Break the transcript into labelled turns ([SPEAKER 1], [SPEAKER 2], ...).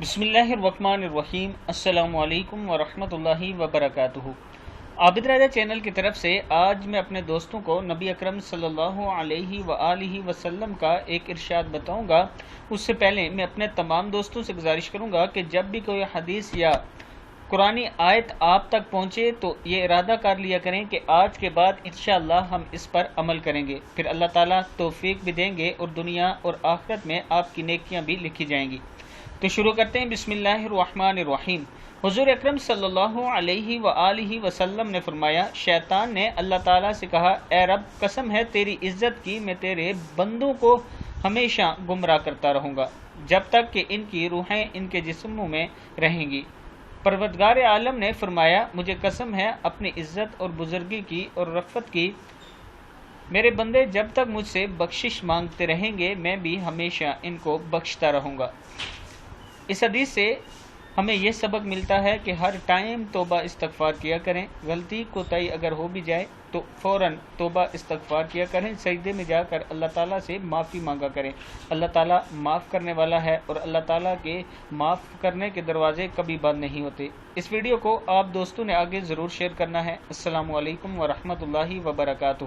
[SPEAKER 1] बिस्मिल्लाहिर्रहमानिर्रहीम। अस्सलामु अलैकुम वरहमतुल्लाहि वबरकातुहू। आबिद राजा चैनल की तरफ से आज मैं अपने दोस्तों को नबी अकरम सल्लल्लाहु अलैहि वआलिहि वसल्लम का एक इरशाद बताऊंगा। उससे पहले मैं अपने तमाम दोस्तों से गुजारिश करूंगा कि जब भी कोई हदीस या कुरानी आयत आप तक पहुँचे तो ये इरादा कर लिया करें कि आज के बाद इंशाअल्लाह हम इस पर अमल करेंगे। फिर अल्लाह ताला तौफीक भी देंगे और दुनिया और आखिरत में आपकी नेकियां भी लिखी जाएंगी। तो शुरू करते हैं। बिस्मिल्लाहिर्रहमानिर्रहीम। हुजूर अकरम सल्लल्लाहु अलैहि वआलिहि वसल्लम ने फरमाया, शैतान ने अल्लाह ताला से कहा, ए रब, कसम है तेरी इज्जत की, मैं तेरे बंदों को हमेशा गुमराह करता रहूँगा जब तक कि इनकी रूहें इनके जिस्मों में रहेंगी। परवरदिगार आलम ने फरमाया, मुझे कसम है अपनी इज्जत और बुजुर्गी की और रफ़त की, मेरे बंदे जब तक मुझसे बख्शिश मांगते रहेंगे मैं भी हमेशा इनको बख्शता रहूँगा। इस हदीस से हमें यह सबक मिलता है कि हर टाइम तौबा इस्तगफार किया करें। गलती कोताही अगर हो भी जाए तो फ़ौरन तौबा इस्तगफार किया करें। सजदे में जाकर अल्लाह ताला से माफ़ी मांगा करें। अल्लाह ताला माफ़ करने वाला है और अल्लाह ताला के माफ़ करने के दरवाज़े कभी बंद नहीं होते। इस वीडियो को आप दोस्तों ने आगे ज़रूर शेयर करना है। अस्सलामु अलैकुम वरहमतुल्लाहि वबरकातुहू।